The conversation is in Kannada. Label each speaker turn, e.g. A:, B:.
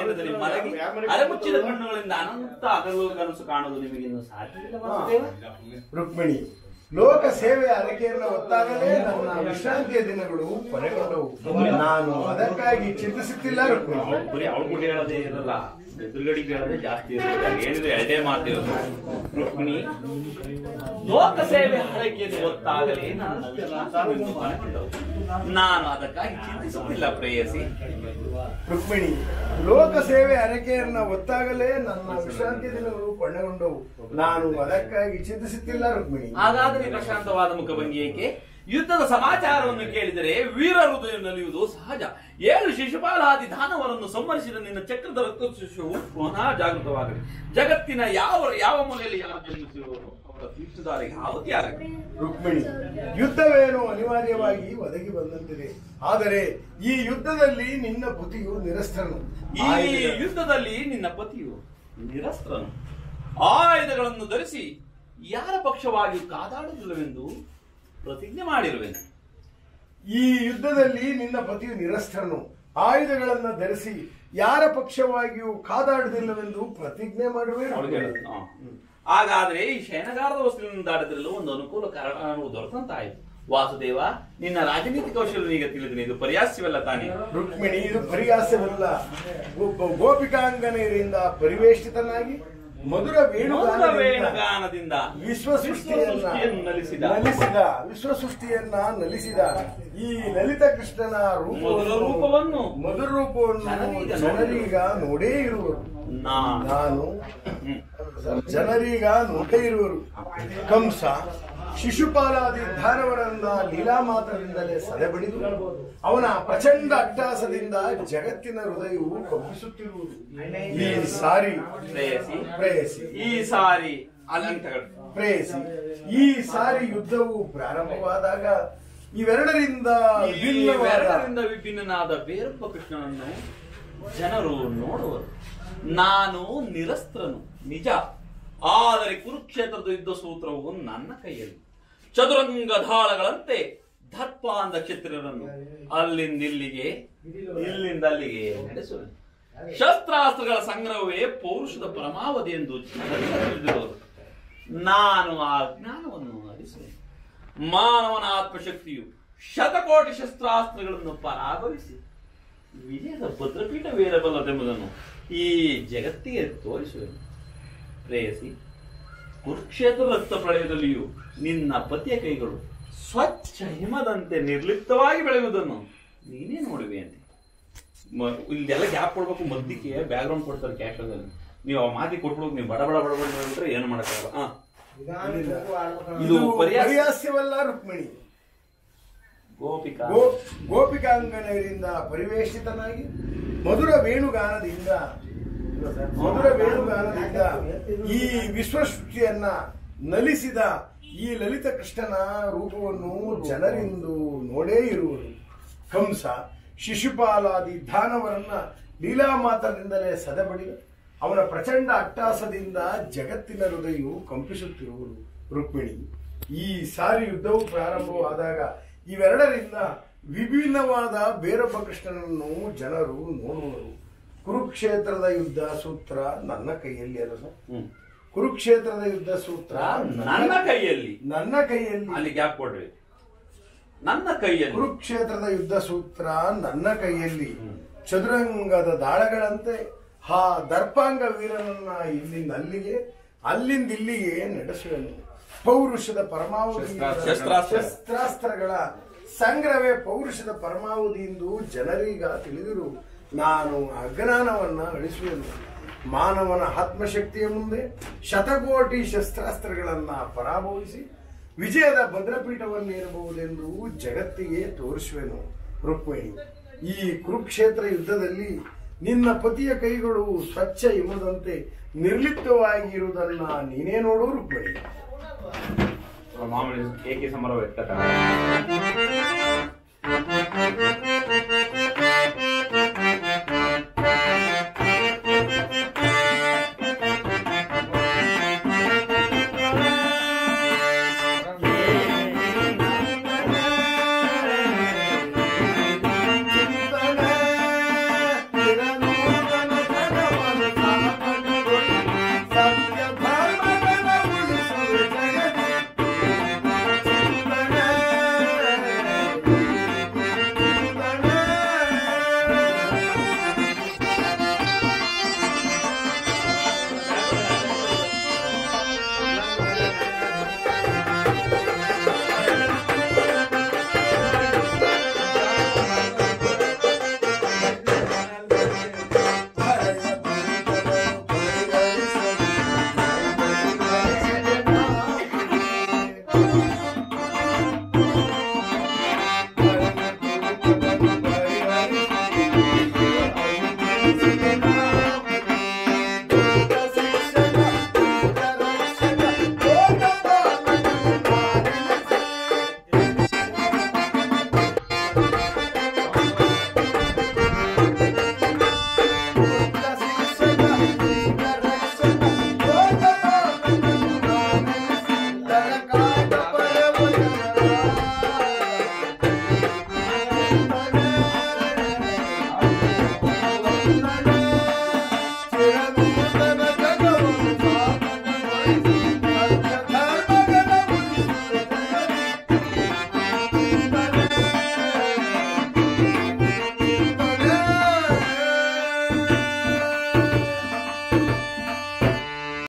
A: ಮಂದಿರದಲ್ಲಿ ಮಲಗಿ ಅರೆಮುಚ್ಚಿದ ಕಣ್ಣುಗಳಿಂದ ಅನಂತ ಹಗಲು ಕನಸು ಕಾಣುವುದು ನಿಮಗಿನ್ನು ಸಾಧ್ಯವಿಲ್ಲ ವಾಸುದೇವ.
B: ರುಕ್ಮಿಣಿ, ಲೋಕ ಸೇವೆಯ ಅರಕೆಯನ್ನು ಹೊತ್ತಾಗಲೇ ನನ್ನ ವಿಶ್ರಾಂತಿಯ ದಿನಗಳು ಕೊನೆಗೊಂಡವು. ನಾನು ಅದಕ್ಕಾಗಿ ಚಿಂತಿಸುತ್ತಿಲ್ಲ ರುಕ್ಮಿಣಿ.
A: ಬರೀ ಅವಳು ಕೂಡ ಹೇಳೋದೇ ಇರಲ್ಲ, ಎದುರುಗಡಿಗೆ ಹೇಳೋದೇ ಜಾಸ್ತಿ ಇರುತ್ತೆ. ಏನಿದ್ರೆ ಎರಡೇ ಮಾತಿರೋದು. ರುಕ್ಮಿಣಿ, ಲೋಕ ಸೇವೆ ಹರಕೆಯನ್ನು ಹೊತ್ತಾಗಲೇ ನಾನು ಅದಕ್ಕಾಗಿ ಚಿಂತಿಸುತ್ತಿಲ್ಲ ಪ್ರೇಯಸಿ.
B: ರುಕ್ಮಿಣಿ, ಲೋಕ ಸೇವೆ ಅರಕೆಯನ್ನ ಹೊತ್ತಾಗಲೇ ನನ್ನ ವಿಶ್ರಾಂತಿ ದಿನಗಳು ಕೊನೆಗೊಂಡವು. ನಾನು ಅದಕ್ಕಾಗಿ ಚಿಂತಿಸುತ್ತಿಲ್ಲ ರುಕ್ಮಿಣಿ.
A: ಹಾಗಾದರೆ ಪ್ರಶಾಂತವಾದ ಮುಖಭಂಗಿ ಏಕೆ? ಯುದ್ಧದ ಸಮಾಚಾರವನ್ನು ಕೇಳಿದರೆ ವೀರ ಹೃದಯ ನಲಿಯುವುದು ಸಹಜ. 7 ಶಿಶುಪಾಲಾದಿ ದಾನವರನ್ನು ಸಂಹರಿಸಿದ ನಿನ್ನ ಚಕ್ರದ ರಕ್ತಶಿಶುವು ಪುನಃ ಜಾಗೃತವಾಗಲಿ. ಜಗತ್ತಿನ ಯಾವ ಮೂಲೆಯಲ್ಲಿ ಯಾರು ಜನ್ಮಿಸಿರುವರು ಅವರ ತೀರ್ಥದಾರಿಗೆ ಆಹುತಿಯಾಗಲಿ.
B: ರುಕ್ಮಿಣಿ, ಯುದ್ಧವೇನೋ ಅನಿವಾರ್ಯವಾಗಿ ಒದಗಿ ಬಂದಂತಿದೆ. ಆದರೆ ಈ ಯುದ್ಧದಲ್ಲಿ ನಿನ್ನ ಪತಿಯು ನಿರಸ್ತ್ರನು.
A: ಈ ಯುದ್ಧದಲ್ಲಿ ನಿನ್ನ ಪತಿಯು ನಿರಸ್ತ್ರನು. ಆಯುಧಗಳನ್ನು ಧರಿಸಿ ಯಾರ ಪಕ್ಷವಾಗಿ ಕಾದಾಡುವುದಿಲ್ಲವೆಂದು ಪ್ರತಿಜ್ಞೆ ಮಾಡಿರುವೆನು.
B: ಈ ಯುದ್ಧದಲ್ಲಿ ನಿನ್ನ ಪತಿಯು ನಿರಸ್ತ್ರನು, ಆಯುಧಗಳನ್ನು ಧರಿಸಿ ಯಾರ ಪಕ್ಷವಾಗಿಯೂ ಕಾದಾಡುವುದಿಲ್ಲವೆಂದು ಪ್ರತಿಜ್ಞೆ ಮಾಡುವೆ.
A: ಹಾಗಾದ್ರೆ ಈ ಶಯನಗಾರದ ವಸ್ತುವಿನಿಂದ ದಾಟದಿರಲು ಒಂದು ಅನುಕೂಲ ಕಾರಣ ದೊರೆತಂತಾಯಿತು. ವಾಸುದೇವ, ನಿನ್ನ ರಾಜನೀತಿ ಕೌಶಲ್ಯ ಈಗ ತಿಳಿದಿನಿ. ಇದು ಪರ್ಯಾಸ್ಯವಲ್ಲ ತಾನೇ?
B: ರುಕ್ಮಿಣಿ, ಇದು ಪರ್ಯಾಸ್ಯವಲ್ಲ. ಗೋಪಿಕಾಂಗನೆಯರಿಂದ ಪರಿವೇಷ್ಟಿತನಾಗಿ ಮಧುರ ವೇಣುಗಾನದಿಂದ ವಿಶ್ವಸೃಷ್ಟಿಯನ್ನ ನಲಿಸಿದ ಈ ಲಲಿತ ಕೃಷ್ಣನ ರೂಪವನ್ನು ಮಧುರ ರೂಪವನ್ನು ಜನರೀಗ ನೋಡೇ ಇರುವರು. ಜನರೀಗ ನೋಡೇ ಇರುವರು. ಕಂಸ ಶಿಶುಪಾಲಾದಿ ದಾನವರನ್ನ ಲೀಲಾ ಮಾತ್ರದಿಂದಲೇ ಸದೆಬಡಿದು ಅವನ ಪ್ರಚಂಡ ಅಟ್ಟಹಾಸದಿಂದ ಜಗತ್ತಿನ ಹೃದಯವು ಕಂಪಿಸುತ್ತಿರುವುದು. ಈ ಸಾರಿ ಯುದ್ಧವು ಪ್ರಾರಂಭವಾದಾಗ ಇವೆರಡರಿಂದ
A: ವಿಭಿನ್ನನಾದ ಬೇರೊಬ್ಬ ಕೃಷ್ಣನನ್ನು ಜನರು ನೋಡುವರು. ನಾನು ನಿರಸ್ತ್ರನು ನಿಜ, ಆದರೆ ಕುರುಕ್ಷೇತ್ರದ ಯುದ್ಧ ಸೂತ್ರವು ನನ್ನ ಕೈಯಲ್ಲಿ. ಚದುರಂಗ ಧಾಳಗಳಂತೆ ದರ್ಪಾಂಧ ಕ್ಷತ್ರಿಯರನ್ನು ಅಲ್ಲಿಂದಿಲ್ಲಿಗೆ ಇಲ್ಲಿಂದ ಅಲ್ಲಿಗೆ ನಡೆಸುವೆ. ಶಸ್ತ್ರಾಸ್ತ್ರಗಳ ಸಂಗ್ರಹವೇ ಪೌರುಷದ ಪರಮಾವಧಿ ಎಂದು ತಿಳಿದಿರುವುದು. ನಾನು ಆ ಜ್ಞಾನವನ್ನು ಅರಿಸುವೆ. ಮಾನವನ ಆತ್ಮಶಕ್ತಿಯು ಶತಕೋಟಿ ಶಸ್ತ್ರಾಸ್ತ್ರಗಳನ್ನು ಪರಾಭವಿಸಿ ವಿಜಯದ ಭದ್ರಪೀಠವೇರಬಲ್ಲದೆಂಬುದನ್ನು ಈ ಜಗತ್ತಿಗೆ ತೋರಿಸುವೆನು. ಪ್ರೇಯಸಿ, ಕುರುಕ್ಷೇತ್ರ ರಕ್ತ ಪ್ರಳಯದಲ್ಲಿಯೂ ನಿನ್ನ ಪತಿಯ ಕೈಗಳು ಸ್ವಚ್ಛ ಹಿಮದಂತೆ ನಿರ್ಲಿಪ್ತವಾಗಿ ಬೆಳೆಯುವುದನ್ನು ನೀನೇ ನೋಡುವೆ ಅಂತ. ಇಲ್ಲೆಲ್ಲ ಗ್ಯಾಪ್ ಕೊಡ್ಬೇಕು, ಮಧ್ಯಕ್ಕೆ ಬ್ಯಾಕ್ ಗ್ರೌಂಡ್ ಕೊಡ್ತಾರೆ ಕ್ಯಾಶಲ್ಲಿ. ನೀವು ಆ ಮಾತಿ ಕೊಟ್ಬಿಡೋಕೆ ನೀವು ಬಡ ಹೇಳಿದ್ರೆ ಏನು ಮಾಡಕ್ಕಾಗಲ್ಲ. ಇದು
B: ಪರ್ಯಾಸ್ಯವಲ್ಲ ರುಕ್ಮಿಣಿ. ಗೋಪಿಕಾಂಗನೆಯರಿಂದ ಪರಿವೇಷಿತನಾಗಿ ಮಧುರ ವೇಣುಗಾನದಿಂದ ಈ ವಿಶ್ವಸೃಷ್ಟಿಯನ್ನ ನಲಿಸಿದ ಈ ಲಲಿತ ಕೃಷ್ಣನ ರೂಪವನ್ನು ಜನರಿಂದು ನೋಡೇ ಇರುವರು. ಕಂಸ ಶಿಶುಪಾಲಾದಿ ದಾನವರನ್ನ ಲೀಲಾ ಮಾತ್ರದಿಂದಲೇ ಸದೆಬಡಿದ ಅವನ ಪ್ರಚಂಡ ಅಟ್ಟಹಾಸದಿಂದ ಜಗತ್ತಿನ ಹೃದಯವು ಕಂಪಿಸುತ್ತಿರುವುದು. ರುಕ್ಮಿಣಿ, ಈ ಸಾರಿ ಯುದ್ಧವು ಪ್ರಾರಂಭವಾದಾಗ ಇವೆರಡರಿಂದ ವಿಭಿನ್ನವಾದ ಬೇರೊಬ್ಬ ಕೃಷ್ಣನನ್ನು ಜನರು ನೋಡುವರು. ಕುರುಕ್ಷೇತ್ರದ ಯುದ್ಧ ಸೂತ್ರ ನನ್ನ ಕೈಯಲ್ಲಿ ಅಲ್ಲ. ಕುರುಕ್ಷೇತ್ರದ ಯುದ್ಧ ಸೂತ್ರ
A: ನನ್ನ ಕೈಯಲ್ಲಿ
B: ಅಲ್ಲಿ
A: ಗ್ಯಾಪ್ ಕೊಡ್ರಿ. ನನ್ನ ಕೈಯಲ್ಲಿ
B: ಕುರುಕ್ಷೇತ್ರದ ಯುದ್ಧ ಸೂತ್ರ ನನ್ನ ಕೈಯಲ್ಲಿ. ಚದುರಂಗದ ದಾಳಗಳಂತೆ ಆ ದರ್ಪಾಂಗ ವೀರನನ್ನ ಇಲ್ಲಿಂದ ಇಲ್ಲಿಗೆ ನಡೆಸುವೆನು. ಪೌರುಷದ ಪರಮಾವಧಿ ಶಸ್ತ್ರಾಸ್ತ್ರಗಳ ಸಂಗ್ರಹವೇ ಪೌರುಷದ ಪರಮಾವಧಿ ಎಂದು ಜನರೀಗ ತಿಳಿದಿರು. ನಾನು ಅಜ್ಞಾನವನ್ನ ಅಳಿಸುವೆನು. ಮಾನವನ ಆತ್ಮಶಕ್ತಿಯ ಮುಂದೆ ಶತಕೋಟಿ ಶಸ್ತ್ರಾಸ್ತ್ರಗಳನ್ನ ಪರಾಭವಿಸಿ ವಿಜಯದ ಭದ್ರಪೀಠವನ್ನೇರಬಹುದೆಂದು ಜಗತ್ತಿಗೆ ತೋರಿಸುವೆನು. ರುಕ್ಮಿಣಿ, ಈ ಕುರುಕ್ಷೇತ್ರ ಯುದ್ಧದಲ್ಲಿ ನಿನ್ನ ಪತಿಯ ಕೈಗಳು ಸ್ವಚ್ಛ ಹಿಮದಂತೆ ನಿರ್ಲಿಪ್ತವಾಗಿರುವುದನ್ನ ನೀನೇ ನೋಡು ರುಕ್ಮಿಣಿ.
A: ಏಕೆ ಸಮರವ
B: ಆ